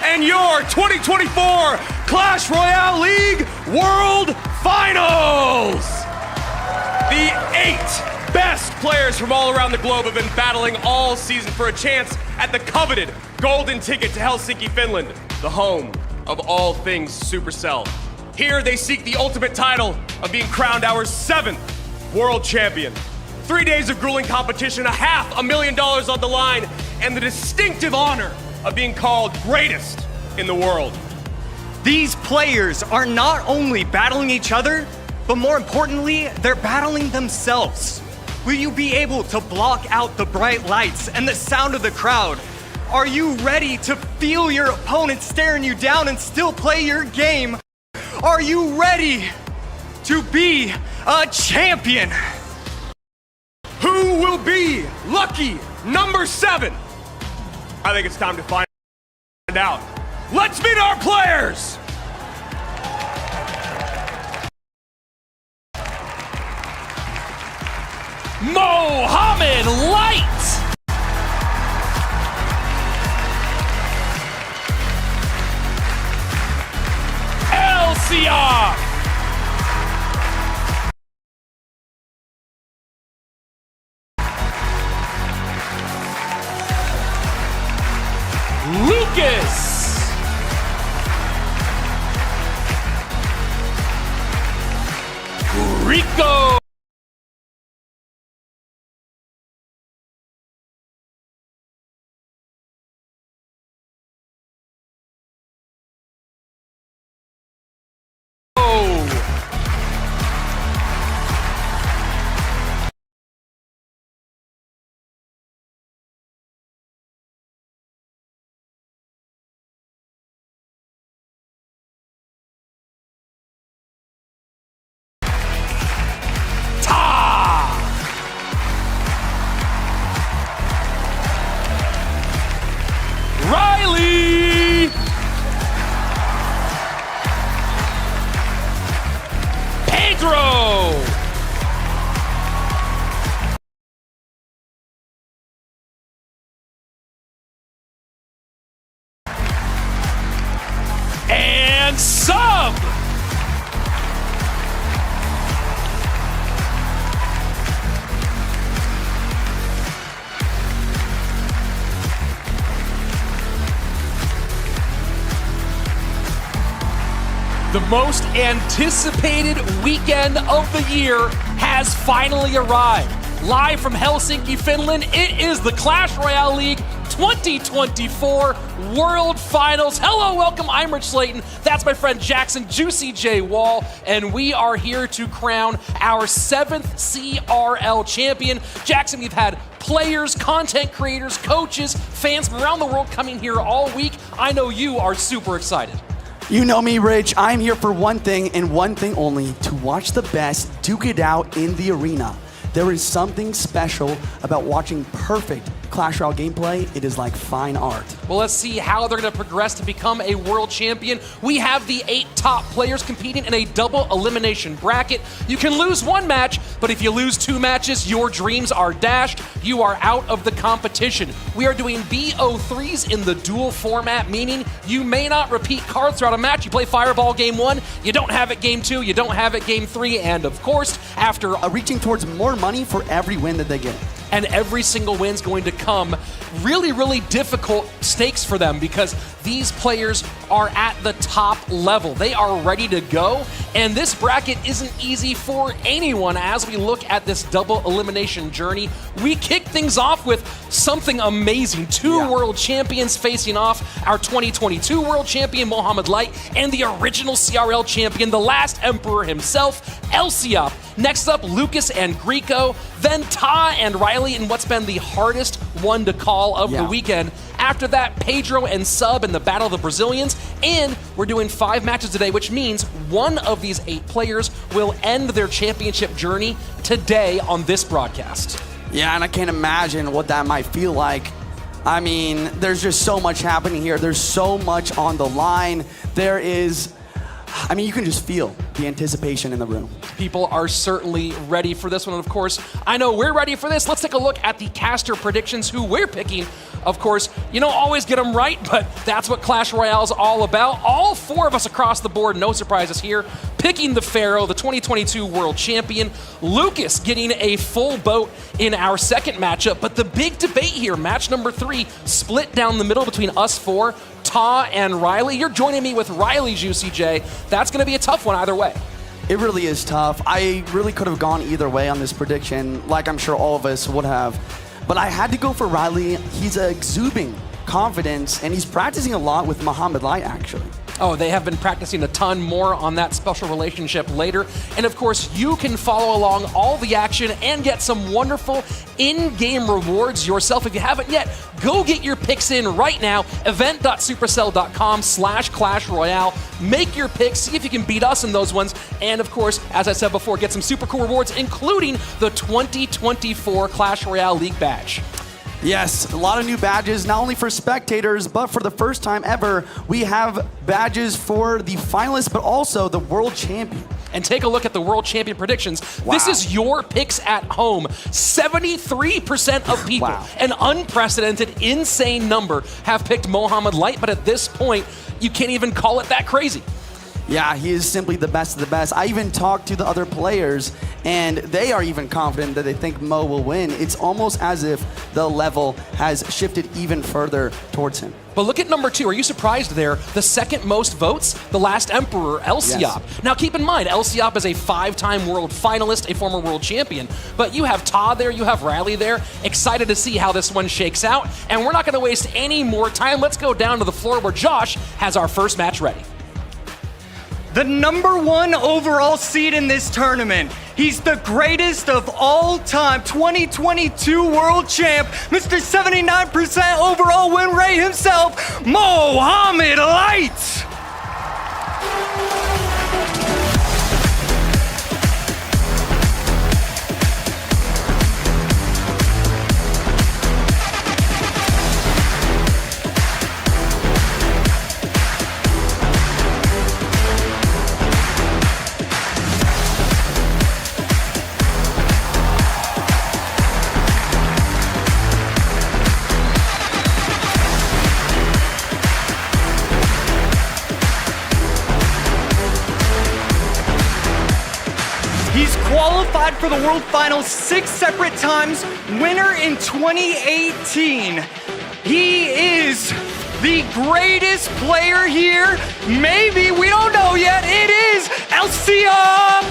and your 2024 Clash Royale League World Finals. The 8 best players from all around the globe have been battling all season for a chance at the coveted golden ticket to Helsinki, Finland, the home of all things Supercell. Here they seek the ultimate title of being crowned our 7th world champion. 3 days of grueling competition, $500,000 on the line, and the distinctive honor of being called greatest in the world. These players are not only battling each other, but more importantly, they're battling themselves. Will you be able to block out the bright lights and the sound of the crowd? Are you ready to feel your opponent staring you down and still play your game? Are you ready to be a champion? Who will be lucky number 7? I think it's time to find out. Let's meet our players! Mohammed Light! Elsia! Lucas! Rico! Riley! Pedro! And Sub! The most anticipated weekend of the year has finally arrived. Live from Helsinki, Finland, it is the Clash Royale League 2024 World Finals. Hello, welcome, I'm Rich Slayton. That's my friend Jackson, Juicy J. Wall, and we are here to crown our 7th CRL champion. Jackson, we've had players, content creators, coaches, fans from around the world coming here all week. I know you are super excited. You know me, Rich. I'm here for one thing and one thing only, to watch the best duke it out in the arena. There is something special about watching perfect Clash Royale gameplay. It is like fine art. Well, let's see how they're going to progress to become a world champion. We have the 8 top players competing in a double elimination bracket. You can lose 1 match, but if you lose 2 matches, your dreams are dashed. You are out of the competition. We are doing BO3s in the duel format, meaning you may not repeat cards throughout a match. You play Fireball game 1, you don't have it game 2, you don't have it game 3, and of course, after reaching towards more money for every win that they get. And every single win's going to come really, really difficult stakes for them because these players are at the top level. They are ready to go, and this bracket isn't easy for anyone as we look at this double elimination journey. We kick things off with something amazing. 2 world champions facing off, our 2022 world champion, Mohammed Light, and the original CRL champion, the last emperor himself, Elsia. Next up, Lucas and Greco, then Ta and Riley in what's been the hardest one to call of the weekend. After that, Pedro and Sub in the Battle of the Brazilians, and we're doing 5 matches today, which means one of these 8 players will end their championship journey today on this broadcast. Yeah, and I can't imagine what that might feel like. I mean, there's just so much happening here. There's so much on the line. There is, I mean, you can just feel the anticipation in the room. People are certainly ready for this one, and of course, I know we're ready for this. Let's take a look at the caster predictions, who we're picking Of course, you don't always get them right, but that's what Clash Royale is all about. All 4 of us across the board, no surprises here, picking the Pharaoh, the 2022 world champion. Lucas getting a full boat in our second matchup, but the big debate here, match number 3, split down the middle between us 4, Ta and Riley. You're joining me with Riley, Juicy J. That's going to be a tough one either way. It really is tough. I really could have gone either way on this prediction, like I'm sure all of us would have. But I had to go for Riley. He's exuding confidence, and he's practicing a lot with Muhammad Light, actually. Oh, they have been practicing a ton. More on that special relationship later. And of course, you can follow along all the action and get some wonderful in-game rewards yourself. If you haven't yet, go get your picks in right now. event.supercell.com/Clash Royale. Make your picks, see if you can beat us in those ones. And of course, as I said before, get some super cool rewards, including the 2024 Clash Royale League badge. Yes, a lot of new badges, not only for spectators, but for the first time ever, we have badges for the finalists, but also the world champion. And take a look at the world champion predictions. Wow. This is your picks at home. 73% of people, Wow. an unprecedented, insane number, have picked Muhammad Light, but at this point, you can't even call it that crazy. Yeah, he is simply the best of the best. I even talked to the other players, and they are even confident that they think Mo will win. It's almost as if the level has shifted even further towards him. But look at number 2. Are you surprised there? The second most votes, the last Emperor, Elsiop. Yes. Now keep in mind, Elsiop is a 5-time world finalist, a former world champion. But you have Ta there, you have Riley there. Excited to see how this one shakes out. And we're not going to waste any more time. Let's go down to the floor where Josh has our first match ready. The number 1 overall seed in this tournament. He's the greatest of all time, 2022 world champ, Mr. 79% overall win rate himself, Muhammad Light. He's qualified for the World Finals 6 separate times, winner in 2018. He is the greatest player here. Maybe, we don't know yet. It is Elsiop.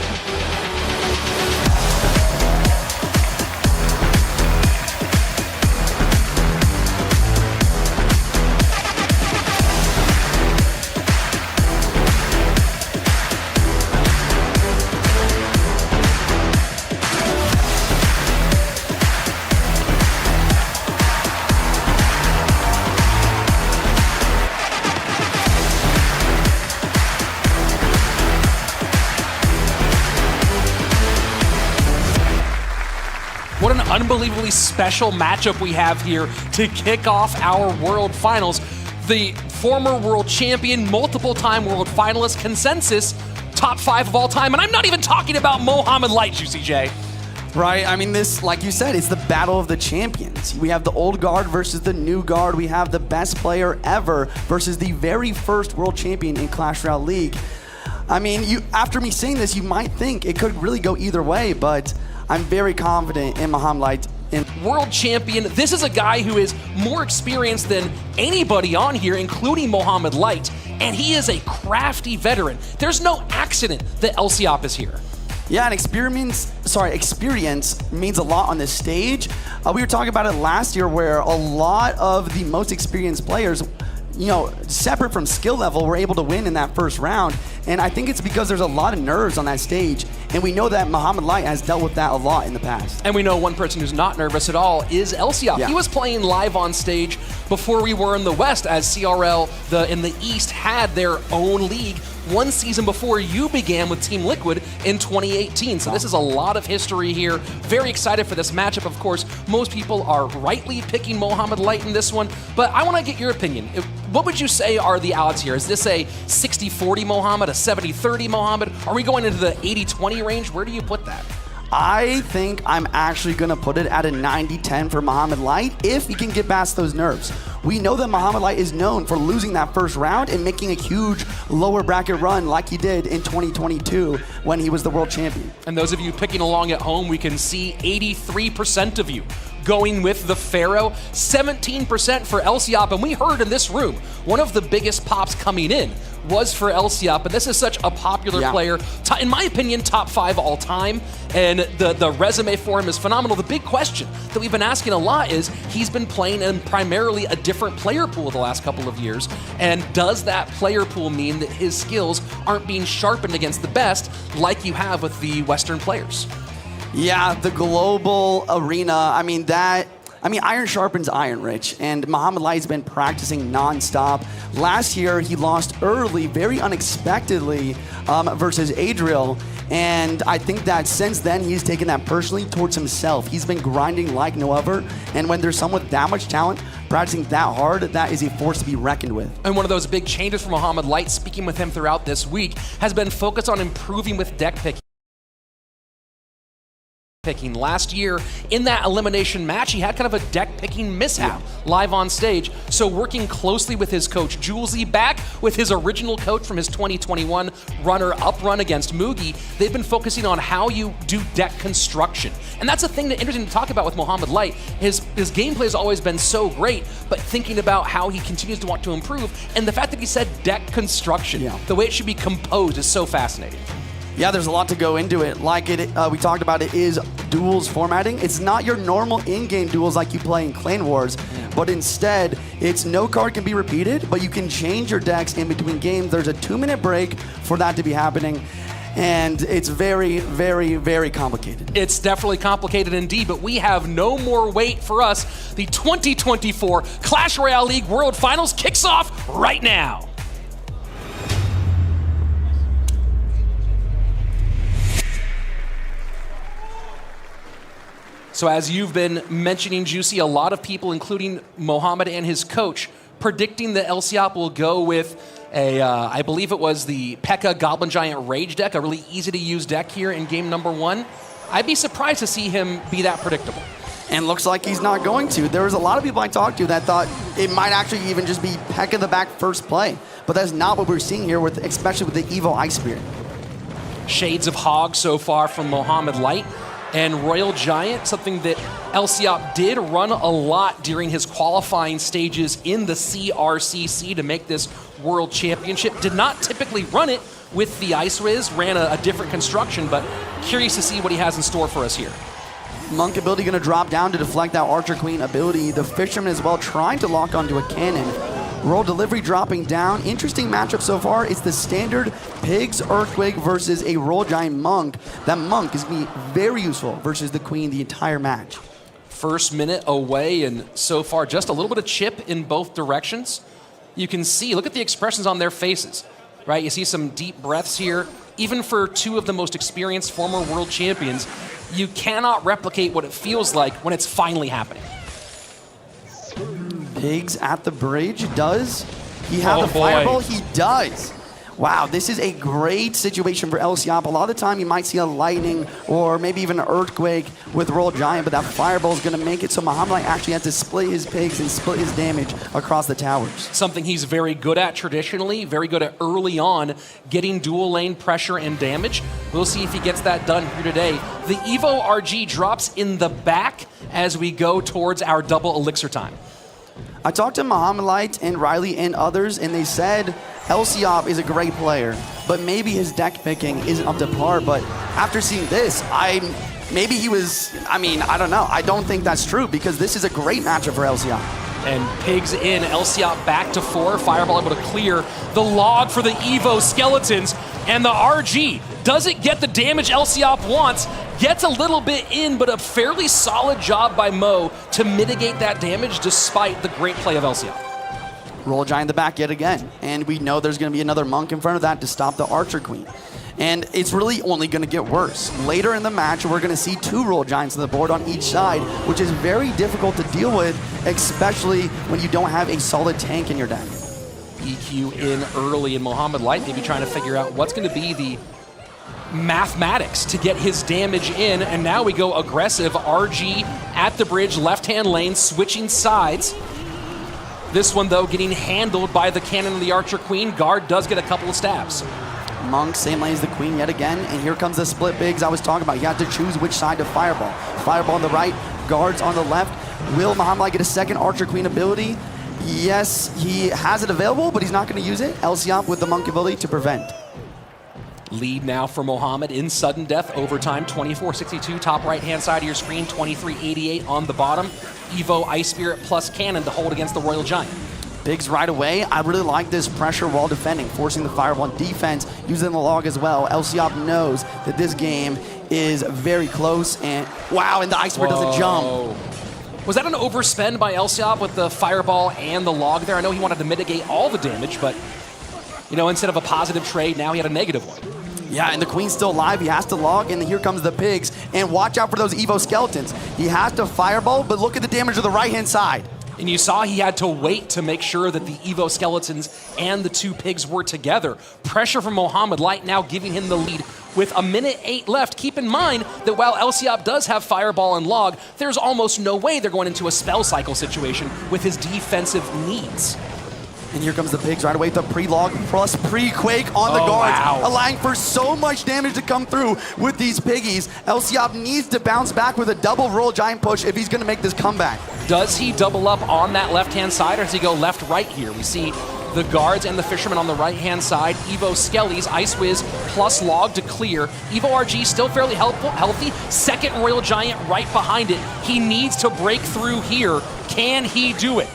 What an unbelievably special matchup we have here to kick off our World Finals. The former world champion, multiple-time world finalist, consensus, top 5 of all time. And I'm not even talking about Muhammad Light, Juicy J. Right, I mean this, like you said, it's the battle of the champions. We have the old guard versus the new guard. We have the best player ever versus the very first world champion in Clash Royale League. I mean, after me saying this, you might think it could really go either way, but I'm very confident in Muhammad Light. World champion, this is a guy who is more experienced than anybody on here, including Muhammad Light, and he is a crafty veteran. There's no accident that Elsiop is here. Yeah, and experience means a lot on this stage. We were talking about it last year where a lot of the most experienced players, you know, separate from skill level, were able to win in that first round. And I think it's because there's a lot of nerves on that stage. And we know that Muhammad Light has dealt with that a lot in the past. And we know one person who's not nervous at all is Elsiop. Yeah. He was playing live on stage before we were in the West, as CRL in the East had their own league one season before you began with Team Liquid in 2018. So this is a lot of history here. Very excited for this matchup, of course. Most people are rightly picking Muhammad Light in this one, but I want to get your opinion. What would you say are the odds here? Is this a 60-40 Muhammad, a 70-30 Muhammad? Are we going into the 80-20 range? Where do you put that? I think I'm actually going to put it at a 90-10 for Mohamed Light if he can get past those nerves. We know that Mohamed Light is known for losing that first round and making a huge lower bracket run like he did in 2022 when he was the world champion. And those of you picking along at home, we can see 83% of you going with the Pharaoh, 17% for Elsiop, and we heard in this room, one of the biggest pops coming in was for Elsiop, and this is such a popular player, in my opinion, top 5 all time, and the resume for him is phenomenal. The big question that we've been asking a lot is, he's been playing in primarily a different player pool the last couple of years, and does that player pool mean that his skills aren't being sharpened against the best like you have with the Western players? Yeah, the global arena, iron sharpens iron, Rich, and Mohamed Light's been practicing nonstop. Last year, he lost early, very unexpectedly, versus Adriel, and I think that since then, he's taken that personally towards himself. He's been grinding like no other, and when there's someone with that much talent, practicing that hard, that is a force to be reckoned with. And one of those big changes for Mohamed Light, speaking with him throughout this week, has been focused on improving with deck picking. Last year, in that elimination match, he had kind of a deck-picking mishap live on stage. So working closely with his coach, Julesy, back with his original coach from his 2021 runner-up run against Mugi, they've been focusing on how you do deck construction. And that's a thing that's interesting to talk about with Mohamed Light. His gameplay has always been so great, but thinking about how he continues to want to improve, and the fact that he said deck construction, the way it should be composed is so fascinating. Yeah, there's a lot to go into it. Like we talked about, it is duels formatting. It's not your normal in-game duels like you play in Clan Wars, but instead, it's no card can be repeated, but you can change your decks in between games. There's a 2-minute break for that to be happening, and it's very, very, very complicated. It's definitely complicated indeed, but we have no more wait for us. The 2024 Clash Royale League World Finals kicks off right now. So as you've been mentioning, Juicy, a lot of people, including Mohamed and his coach, predicting that Elsiop will go with I believe it was the P.E.K.K.A. Goblin Giant Rage deck, a really easy-to-use deck here in game number 1. I'd be surprised to see him be that predictable. And looks like he's not going to. There was a lot of people I talked to that thought it might actually even just be P.E.K.K.A. the back first play. But that's not what we're seeing here, especially with the Evo Ice Spirit. Shades of Hog so far from Mohamed Light. And Royal Giant, something that Elsiop did run a lot during his qualifying stages in the CRCC to make this World Championship. Did not typically run it with the Ice Wiz, ran a different construction, but curious to see what he has in store for us here. Monk ability going to drop down to deflect that Archer Queen ability. The Fisherman as well trying to lock onto a cannon. Roll Delivery dropping down. Interesting matchup so far. It's the standard Pigs Earthquake versus a Roll Giant Monk. That Monk is going to be very useful versus the Queen the entire match. First minute away, and so far just a little bit of chip in both directions. You can see, look at the expressions on their faces, right? You see some deep breaths here. Even for 2 of the most experienced former world champions, you cannot replicate what it feels like when it's finally happening. Pigs at the bridge. Does he have the fireball? He does. Wow, this is a great situation for Elsiop. A lot of the time you might see a lightning or maybe even an earthquake with Royal Giant, but that fireball is going to make it so Mohamed Light actually has to split his pigs and split his damage across the towers. Something he's very good at traditionally, very good at early on, getting dual lane pressure and damage. We'll see if he gets that done here today. The Evo RG drops in the back as we go towards our double elixir time. I talked to Mohamed Light and Riley and others, and they said Elsiop is a great player, but maybe his deck picking isn't up to par. But after seeing this, I don't know. I don't think that's true because this is a great matchup for Elsiop. And Pigs in, Elsiop back to 4, Fireball able to clear the log for the Evo Skeletons, and the RG doesn't get the damage Elsiop wants, gets a little bit in, but a fairly solid job by Mo to mitigate that damage despite the great play of Elsiop. Roll Giant in the back yet again, and we know there's going to be another Monk in front of that to stop the Archer Queen. And it's really only going to get worse. Later in the match, we're going to see 2 Roll Giants on the board on each side, which is very difficult to deal with, especially when you don't have a solid tank in your deck. EQ in early, and Mohamed Light maybe trying to figure out what's going to be the mathematics to get his damage in, and now we go aggressive. RG at the bridge, left-hand lane, switching sides. This one, though, getting handled by the Cannon and the Archer Queen. Guard does get a couple of stabs. Monk, same lane as the Queen yet again, and here comes the split bigs I was talking about. You have to choose which side to fireball. Fireball on the right, guards on the left. Will Muhammad get a second Archer Queen ability? Yes, he has it available, but he's not going to use it. Elsiop with the Monk ability to prevent. Lead now for Mohamed in sudden death overtime, 24-62, top right-hand side of your screen, 23-88 on the bottom. Evo, Ice Spirit plus Cannon to hold against the Royal Giant. Bigs right away. I really like this pressure while defending, forcing the fireball on defense, using the log as well. Elsiop knows that this game is very close, and wow, and the Ice Spirit doesn't jump. Was that an overspend by Elsiop with the fireball and the log there? I know he wanted to mitigate all the damage, but you know, instead of a positive trade, now he had a negative one. Yeah, and the Queen's still alive. He has to log, and here comes the pigs. And watch out for those Evo skeletons. He has to fireball, but look at the damage to the right-hand side. And you saw he had to wait to make sure that the Evo skeletons and the two pigs were together. Pressure from Mohamed Light now giving him the lead with 1:08 left. Keep in mind that while Elsiop does have fireball and log, there's almost no way they're going into a spell cycle situation with his defensive needs. And here comes the pigs right away with the pre-log plus pre-quake on the guards, allowing for so much damage to come through with these piggies. Elsiop needs to bounce back with a double Royal Giant push if he's going to make this comeback. Does he double up on that left-hand side, or does he go left-right here? We see the guards and the fishermen on the right-hand side. Evo Skellies, Ice Wiz plus log to clear. Evo RG still fairly healthy. Second Royal Giant right behind it. He needs to break through here. Can he do it?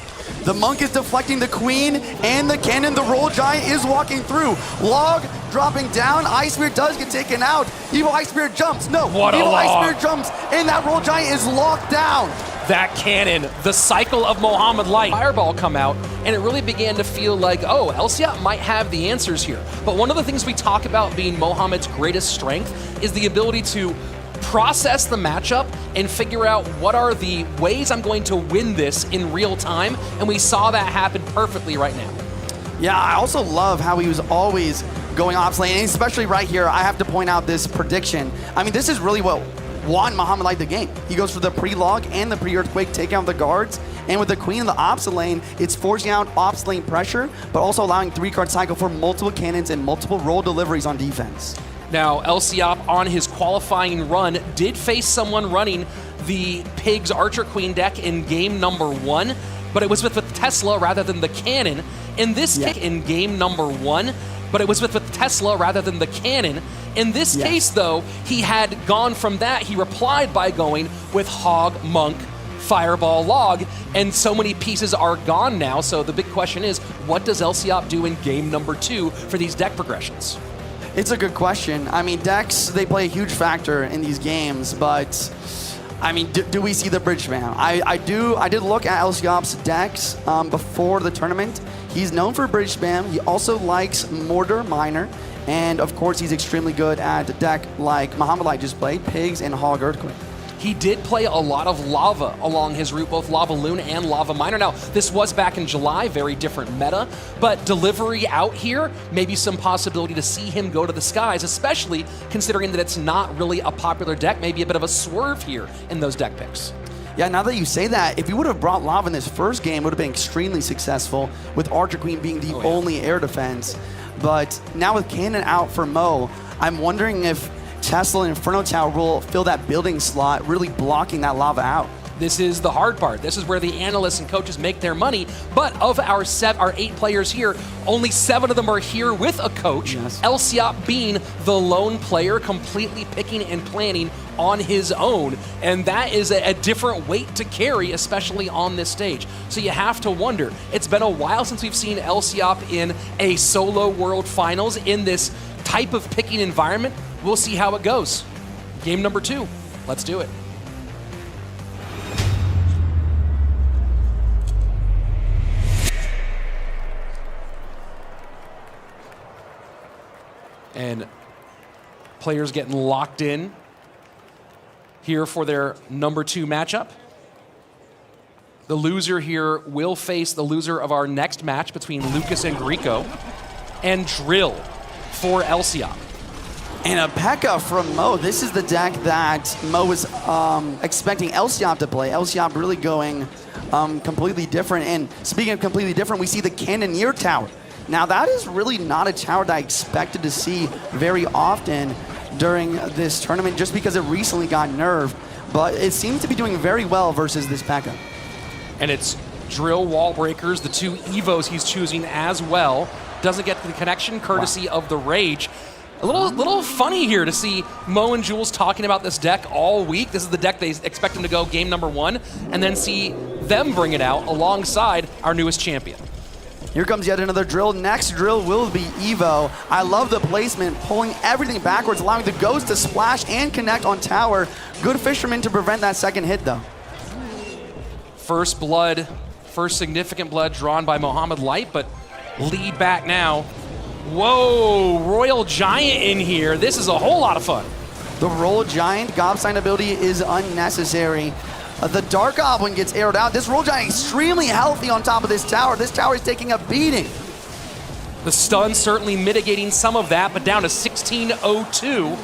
The Monk is deflecting the Queen and the Cannon. The Royal Giant is walking through. Log dropping down. Ice Spirit does get taken out. Evo Ice Spirit jumps. No, Evo Ice Spirit jumps, and that Royal Giant is locked down. That Cannon, the cycle of Mohamed Light. Fireball come out, and it really began to feel like, oh, Elsiop might have the answers here. But one of the things we talk about being Mohamed's greatest strength is the ability to process the matchup and figure out what are the ways I'm going to win this in real time, and we saw that happen perfectly right now. Yeah, I also love how he was always going off lane, and especially right here, I have to point out this prediction. I mean, this is really what won Mohamed Light the game. He goes for the pre-log and the pre-earthquake, taking out the guards, and with the Queen in the opposite lane, it's forcing out opposite lane pressure, but also allowing 3-card cycle for multiple cannons and multiple roll deliveries on defense. Now, Elsiop on his qualifying run did face someone running the Pigs Archer Queen deck in game number 1, but it was with the Tesla rather than the Cannon. In this case, in game number 1, but it was with the Tesla rather than the Cannon. In this case, though, he had gone from that. He replied by going with Hog, Monk, Fireball, Log, and so many pieces are gone now. So the big question is, what does Elsiop do in game number 2 for these deck progressions? It's a good question. I mean, decks, they play a huge factor in these games, but I mean, do we see the bridge spam? I did look at Elsiop's decks before the tournament. He's known for bridge spam. He also likes Mortar Miner, and of course, he's extremely good at a deck like Mohamed Light just played, Pigs and Hog Earthquake. He did play a lot of Lava along his route, both Lava Loon and Lava Miner. Now, this was back in July, very different meta, but delivery out here, maybe some possibility to see him go to the skies, especially considering that it's not really a popular deck, maybe a bit of a swerve here in those deck picks. Yeah, now that you say that, if you would have brought Lava in this first game, it would have been extremely successful with Archer Queen being the only air defense. But now with Cannon out for Mo, I'm wondering if Tesla and Inferno Tower will fill that building slot, really blocking that Lava out. This is the hard part. This is where the analysts and coaches make their money. But of our 8 players here, only 7 of them are here with a coach. Yes. Elsiop being the lone player, completely picking and planning on his own. And that is a different weight to carry, especially on this stage. So you have to wonder, it's been a while since we've seen Elsiop in a solo World Finals in this type of picking environment. We'll see how it goes. Game number 2. Let's do it. And players getting locked in here for their number 2 matchup. The loser here will face the loser of our next match between Lucas and Greco, and Drill for Elsiop. And a P.E.K.K.A. from Mo. This is the deck that Mo was expecting Elsiop to play. Elsiop really going completely different. And speaking of completely different, we see the Cannoneer Tower. Now that is really not a tower that I expected to see very often during this tournament just because it recently got nerfed. But it seems to be doing very well versus this P.E.K.K.A. And it's Drill, Wall Breakers, the two Evos he's choosing as well. Doesn't get the connection courtesy of the Rage. A little funny here to see Mo and Jules talking about this deck all week. This is the deck they expect him to go game number 1, and then see them bring it out alongside our newest champion. Here comes yet another drill. Next drill will be Evo. I love the placement, pulling everything backwards, allowing the Ghost to splash and connect on tower. Good Fisherman to prevent that second hit, though. First blood, first significant blood drawn by Mohamed Light, but lead back now. Whoa, Royal Giant in here. This is a whole lot of fun. The Royal Giant Gobsine ability is unnecessary. The Dark Goblin gets arrowed out. This Royal Giant extremely healthy on top of this tower. This tower is taking a beating. The stun certainly mitigating some of that, but down to 1602.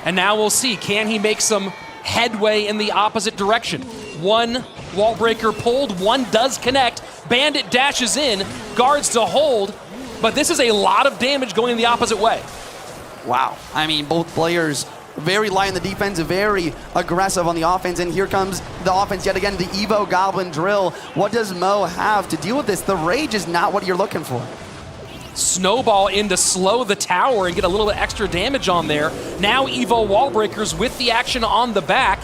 And now we'll see, can he make some headway in the opposite direction? One wall breaker pulled, one does connect. Bandit dashes in, guards to hold, but this is a lot of damage going the opposite way. Wow. I mean, both players very light in the defense, very aggressive on the offense, and here comes the offense yet again, the Evo Goblin drill. What does Mo have to deal with this? The Rage is not what you're looking for. Snowball in to slow the tower and get a little bit extra damage on there. Now Evo Wall Breakers with the action on the back.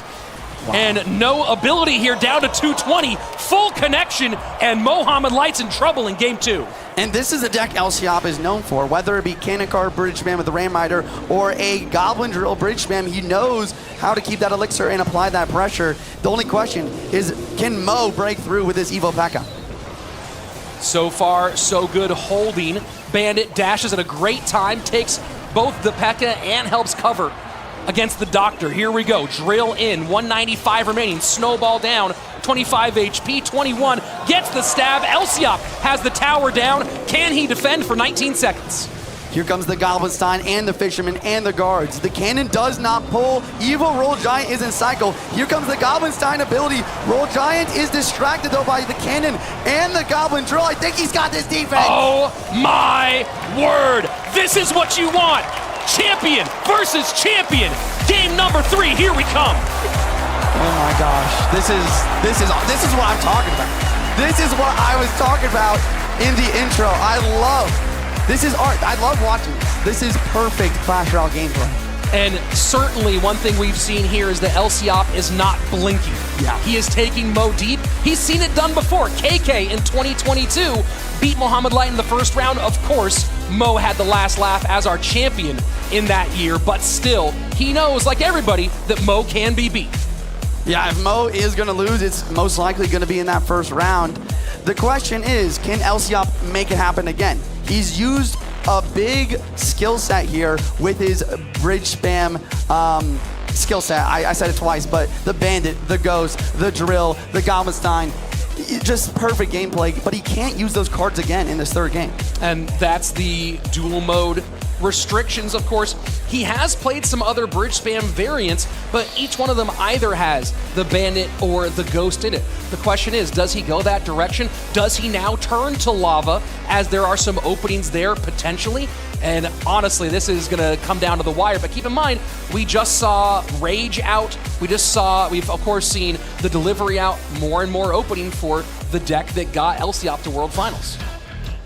Wow. And no ability here, down to 220. Full connection, and Mohamed Light's in trouble in game 2. And this is a deck Elsiop is known for, whether it be Cannon Card Bridge Spam with the Ram Rider or a Goblin Drill Bridge Spam. He knows how to keep that elixir and apply that pressure. The only question is, can Mo break through with this Evo P.E.K.K.A.? So far, so good holding. Bandit dashes at a great time, takes both the P.E.K.K.A. and helps cover against the Doctor. Here we go, drill in, 195 remaining, Snowball down, 25 HP, 21, gets the stab. Elsiop has the tower down. Can he defend for 19 seconds? Here comes the Goblinstein and the Fisherman and the guards. The cannon does not pull. Evil Roll Giant is in cycle. Here comes the Goblinstein ability. Roll Giant is distracted though by the cannon and the Goblin Drill. I think he's got this defense. Oh my word. This is what you want. Champion versus champion. Game number 3, here we come. Oh my gosh. This is what I'm talking about. This is what I was talking about in the intro. This is art. I love watching this. This is perfect Clash Royale gameplay. And certainly one thing we've seen here is that Elsiop is not blinking. Yeah. He is taking Mo deep. He's seen it done before. KK in 2022 beat Mohamed Light in the first round. Of course, Mo had the last laugh as our champion in that year, but still, he knows, like everybody, that Mo can be beat. Yeah, if Mo is going to lose, it's most likely going to be in that first round. The question is, can Elsiop make it happen again? He's used a big skill set here with his bridge spam skill set. I said it twice, but the Bandit, the Ghost, the Drill, the Goblinstein, just perfect gameplay, but he can't use those cards again in this third game. And that's the dual mode restrictions, of course. He has played some other bridge spam variants, but each one of them either has the Bandit or the Ghost in it. The question is, does he go that direction? Does he now turn to Lava, as there are some openings there potentially? And honestly, this is gonna come down to the wire, but keep in mind, we just saw Rage out. We've of course seen the delivery out, more and more opening for the deck that got Elsiop to World Finals.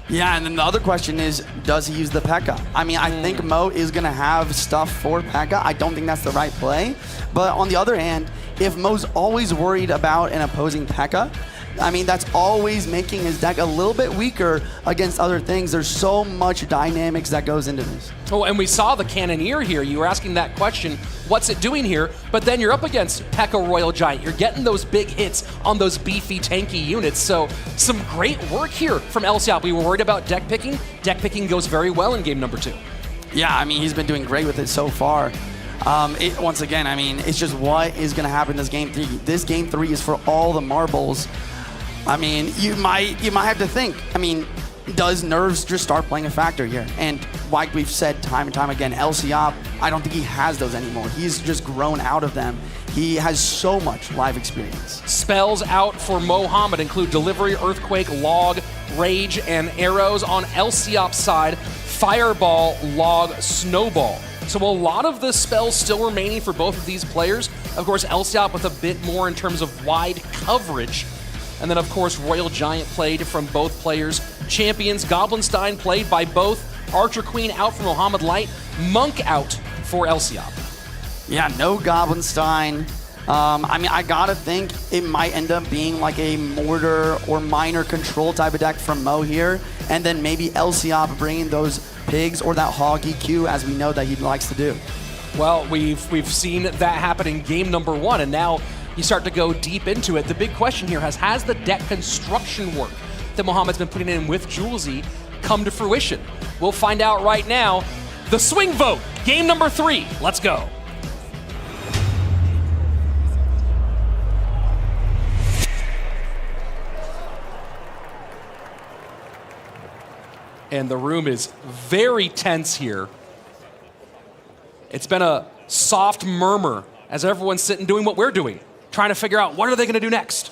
Yeah, and then the other question is, does he use the P.E.K.K.A.? I mean, I think Mo is going to have stuff for P.E.K.K.A. I don't think that's the right play. But on the other hand, if Mo's always worried about an opposing P.E.K.K.A., I mean, that's always making his deck a little bit weaker against other things. There's so much dynamics that goes into this. Oh, and we saw the Cannoneer here. You were asking that question, what's it doing here? But then you're up against P.E.K.K.A. Royal Giant. You're getting those big hits on those beefy, tanky units. So some great work here from Elsiop. We were worried about deck picking. Deck picking goes very well in game number 2. Yeah, I mean, he's been doing great with it so far. Once again, I mean, it's just what is going to happen in this game 3. This game 3 is for all the marbles. I mean, you might have to think. I mean, does nerves just start playing a factor here? And like we've said time and time again, LCOP, I don't think he has those anymore. He's just grown out of them. He has so much live experience. Spells out for Mohamed include Delivery, Earthquake, Log, Rage, and Arrows. On LCOP's side, Fireball, Log, Snowball. So a lot of the spells still remaining for both of these players. Of course, LCOP with a bit more in terms of wide coverage. And then, of course, Royal Giant played from both players. Champions, Goblinstein played by both. Archer Queen out for Mohamed Light. Monk out for LCOP. Yeah, no Goblinstein. I mean, I gotta think it might end up being like a Mortar or Minor Control type of deck from Mo here. And then maybe LCOP bringing those pigs or that Hog EQ, as we know that he likes to do. Well, we've seen that happen in game number 1, and now you start to go deep into it. The big question here has the deck construction work that Mohamed's been putting in with Julesy come to fruition? We'll find out right now. The swing vote, game number 3. Let's go. And the room is very tense here. It's been a soft murmur as everyone's sitting doing what we're doing, trying to figure out what are they going to do next.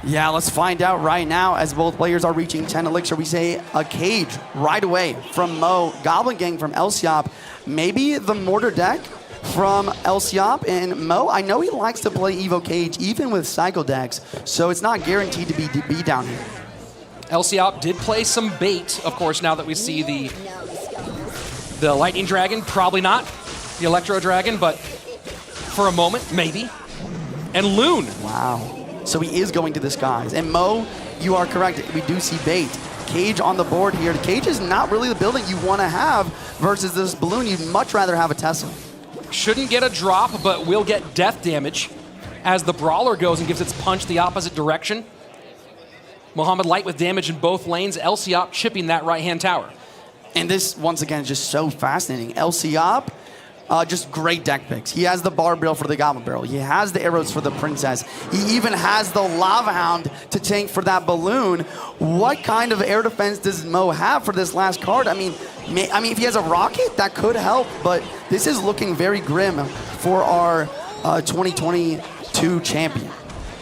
Yeah, let's find out right now as both players are reaching 10 elixir. We say a cage right away from Mo. Goblin Gang from LCOP. Maybe the Mortar deck from LCOP. And Mo, I know he likes to play Evo Cage even with Cycle decks, so it's not guaranteed to be down here. LCOP did play some bait, of course, now that we see the Lightning Dragon. Probably not the Electro Dragon, but for a moment, maybe. And Loon. Wow. So he is going to the skies. And Mo, you are correct. We do see bait. Cage on the board here. The Cage is not really the building you want to have versus this balloon. You'd much rather have a Tesla. Shouldn't get a drop, but will get death damage as the Brawler goes and gives its punch the opposite direction. Mohamed Light with damage in both lanes. LCOP chipping that right-hand tower. And this, once again, is just so fascinating. LCOP, just great deck picks. He has the Bar Barrel for the Goblin Barrel. He has the arrows for the Princess. He even has the Lava Hound to tank for that balloon. What kind of air defense does Mo have for this last card? I mean, if he has a rocket, that could help, but this is looking very grim for our 2022 champion.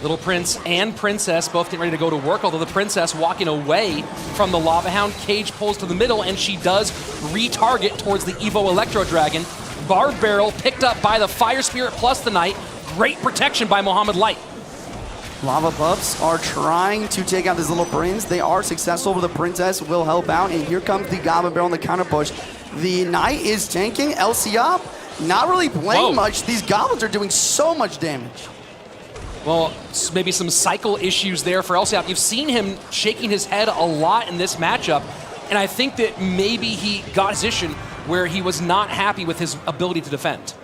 Little Prince and Princess both getting ready to go to work, although the Princess walking away from the Lava Hound. Cage pulls to the middle, and she does retarget towards the Evo Electro Dragon. Barb Barrel picked up by the Fire Spirit plus the Knight. Great protection by Mohamed Light. Lava Pups are trying to take out this Little Prince. They are successful, but the Princess will help out, and here comes the Goblin Barrel on the counter push. The Knight is tanking. LCOP not really playing much. These Goblins are doing so much damage. Well, maybe some cycle issues there for LCOP. You've seen him shaking his head a lot in this matchup, and I think that maybe he got a position where he was not happy with his ability to defend.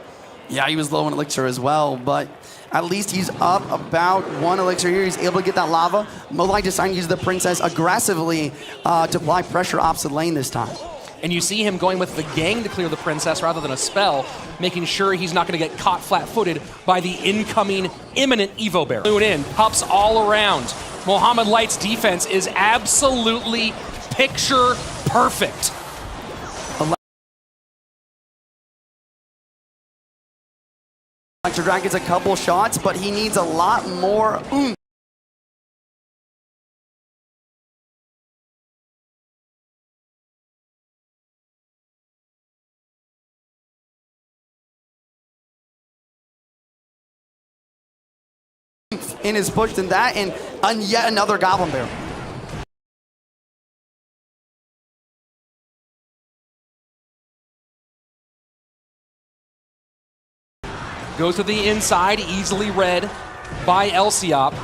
Yeah, he was low in elixir as well, but at least he's up about 1 elixir here. He's able to get that lava. Mo Light deciding to use the Princess aggressively to apply pressure opposite lane this time. And you see him going with the gang to clear the Princess rather than a spell, making sure he's not going to get caught flat-footed by the incoming imminent Evo Bear. Loon in, pups all around. Mohamed Light's defense is absolutely picture perfect. Electro Dragon gets a couple shots, but he needs a lot more oomph. In his push than that, and yet another Goblin Barrel. Goes to the inside, easily read by LCOP.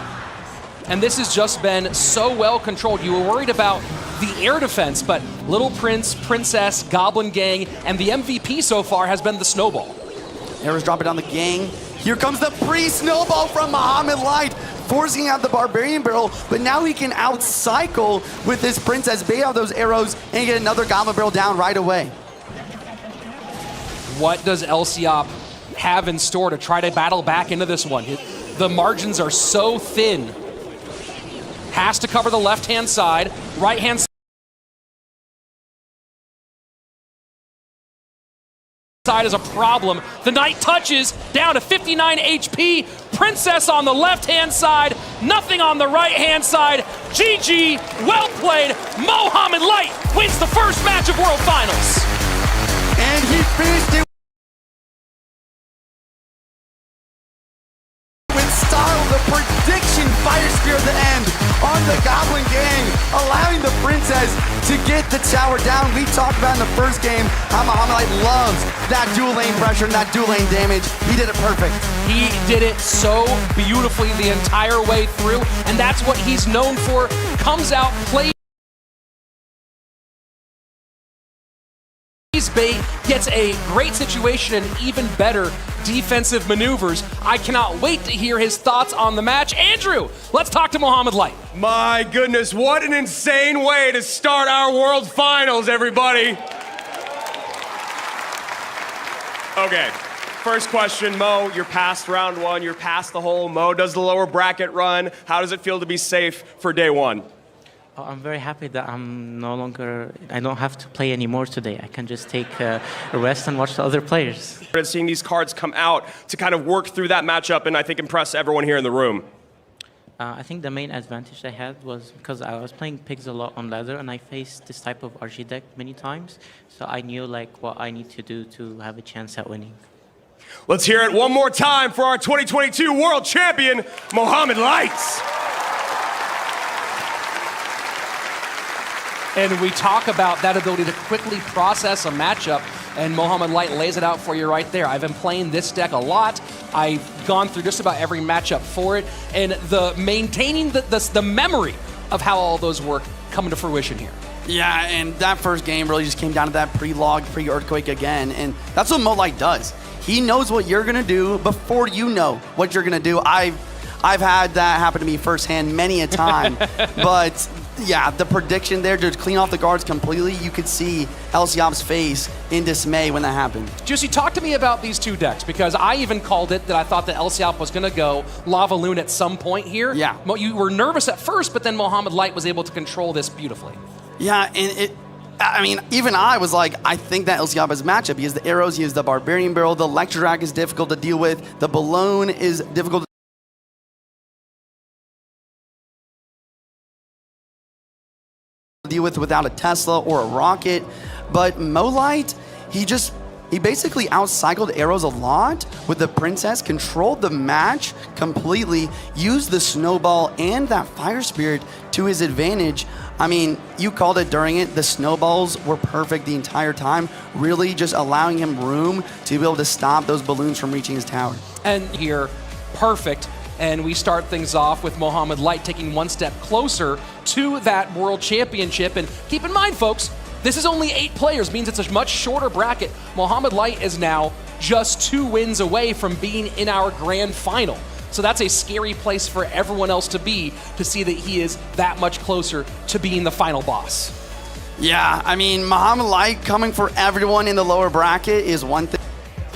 And this has just been so well controlled. You were worried about the air defense, but Little Prince, Princess, Goblin Gang, and the MVP so far has been the Snowball. Arrows dropping down the gang. Here comes the pre-snowball from Mohamed Light, forcing out the Barbarian Barrel, but now he can out-cycle with this Princess, bait out those arrows, and get another Goblin Barrel down right away. What does LCOP have in store to try to battle back into this one? The margins are so thin. Has to cover the left-hand side, right-hand side. side is a problem. The Knight touches down to 59 HP. Princess on the left-hand side, nothing on the right-hand side. GG, well played. Mohamed Light wins the first match of World Finals. And he finished it with style. The prediction fire spear at the end on the Goblin Gang, allowing the Princess to get the tower down. We talked about in the first game how Mohamed Light loves that dual lane pressure and that dual lane damage. He did it perfect. He did it so beautifully the entire way through, and that's what he's known for. Comes out, plays bait, gets a great situation and even better defensive maneuvers. I cannot wait to hear his thoughts on the match. Andrew, let's talk to Mohamed Light. My goodness, what an insane way to start our World Finals, everybody. Okay, first question, Mo, you're past round one, you're past the whole Mo does the lower bracket run. How does it feel to be safe for day one? Oh, I'm very happy that I don't have to play anymore today. I can just take a rest and watch the other players. Seeing these cards come out to kind of work through that matchup and I think impress everyone here in the room. I think the main advantage I had was because I was playing pigs a lot on ladder and I faced this type of RG deck many times. So I knew like what I need to do to have a chance at winning. Let's hear it one more time for our 2022 World Champion, Mohamed Light. And we talk about that ability to quickly process a matchup, and Mohamed Light lays it out for you right there. I've been playing this deck a lot. I've gone through just about every matchup for it, and the maintaining the memory of how all those work come to fruition here. Yeah, and that first game really just came down to that pre-log, pre-earthquake again, and that's what Mo Light does. He knows what you're gonna do before you know what you're gonna do. I've had that happen to me firsthand many a time, but yeah, the prediction there to clean off the guards completely, you could see LCOP's face in dismay when that happened. Juicy, talk to me about these two decks, because I even called it that I thought that LCOP was going to go Lava Loon at some point here. Yeah. You were nervous at first, but then Mohamed Light was able to control this beautifully. Yeah, and I mean, even I was like, I think that LCOP is matchup. He has the arrows, he has the Barbarian Barrel, the Electro Drag is difficult to deal with, the Balloon is difficult to deal with without a Tesla or a rocket. But Mo Light, he basically outcycled arrows a lot with the Princess, controlled the match completely, used the snowball and that fire spirit to his advantage. I mean, you called it during it, the snowballs were perfect the entire time, really just allowing him room to be able to stop those balloons from reaching his tower. And here, perfect. And we start things off with Mohamed Light taking one step closer to that World Championship. And keep in mind, folks, this is only 8 players, means it's a much shorter bracket. Mohamed Light is now just 2 wins away from being in our grand final. So that's a scary place for everyone else to be, to see that he is that much closer to being the final boss. Yeah, I mean, Mohamed Light coming for everyone in the lower bracket is one thing.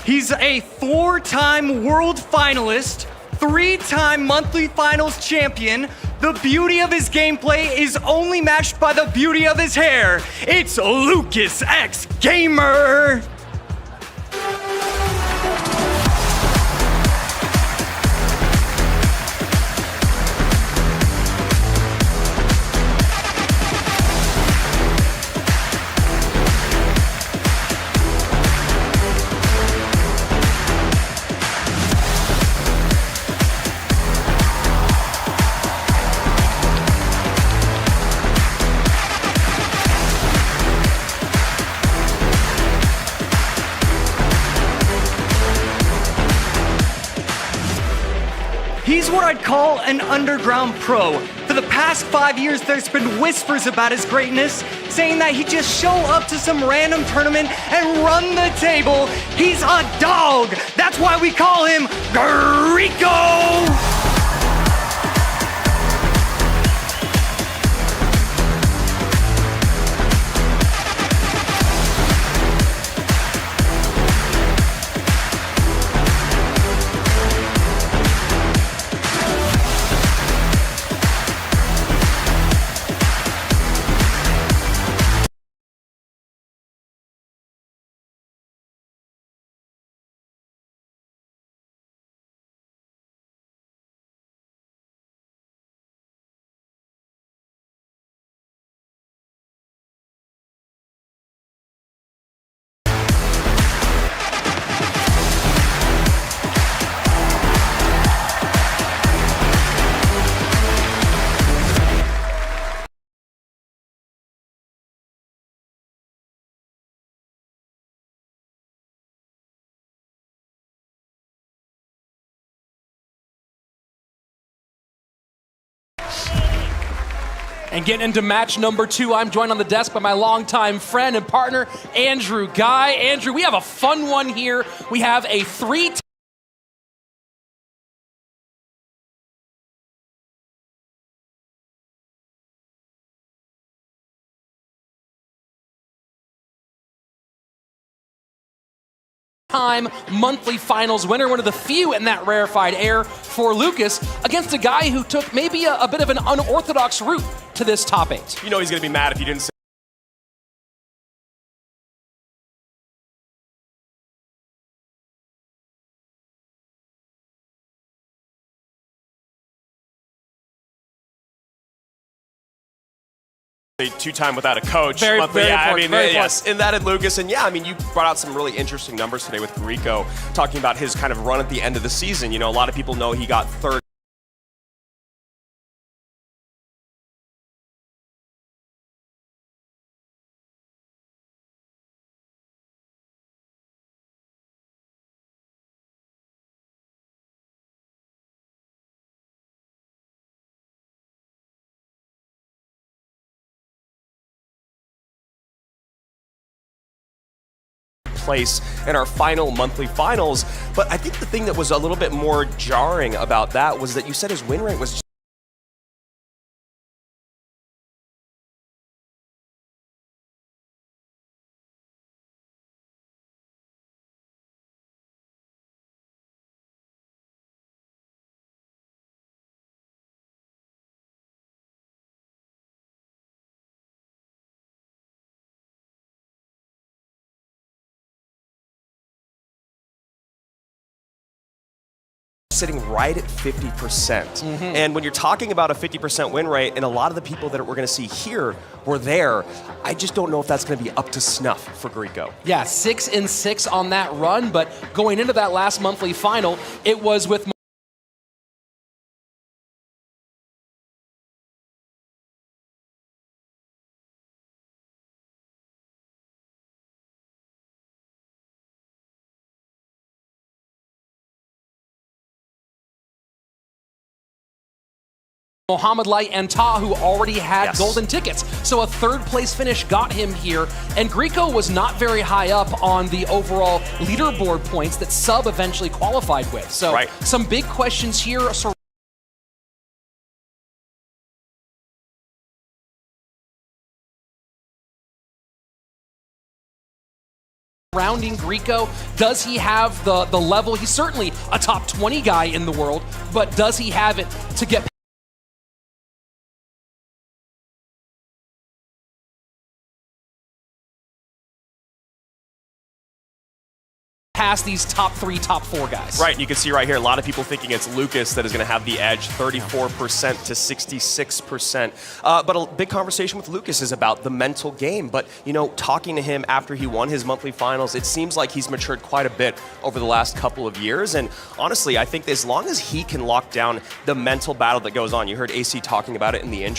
He's a 4-time world finalist, 3-time monthly finals champion. The beauty of his gameplay is only matched by the beauty of his hair. It's Lucas X Gamer. He's what I'd call an underground pro. For the past 5 years, there's been whispers about his greatness, saying that he'd just show up to some random tournament and run the table. He's a dog. That's why we call him Greco. And getting into match number 2, I'm joined on the desk by my longtime friend and partner, Andrew Guy. Andrew, we have a fun one here. We have a 3 time monthly finals winner, one of the few in that rarefied air for Lucas, against a guy who took maybe a bit of an unorthodox route to this top 8. You know he's going to be mad if you didn't say two-time without a coach. Very yeah, I important, mean, very yes, and that and Lucas, and yeah, I mean, you brought out some really interesting numbers today with Grieco, talking about his kind of run at the end of the season. You know, a lot of people know he got 3rd. Place in our final monthly finals. But I think the thing that was a little bit more jarring about that was that you said his win rate was sitting right at 50%. And when you're talking about a 50% win rate, and a lot of the people that we're going to see here were there, I just don't know if that's going to be up to snuff for Grieco. Yeah, 6-6 on that run, but going into that last monthly final, it was with Mohamed Light and Ta, who already had golden tickets. So a 3rd place finish got him here. And Grieco was not very high up on the overall leaderboard points that Sub eventually qualified with. So some big questions here. Surrounding Grieco, does he have the level? He's certainly a top 20 guy in the world, but does he have it to get past these top 3, top 4 guys? Right, and you can see right here, a lot of people thinking it's Lucas that is going to have the edge, 34% to 66%. But a big conversation with Lucas is about the mental game. But, you know, talking to him after he won his monthly finals, it seems like he's matured quite a bit over the last couple of years. And honestly, I think as long as he can lock down the mental battle that goes on, you heard AC talking about it in the intro,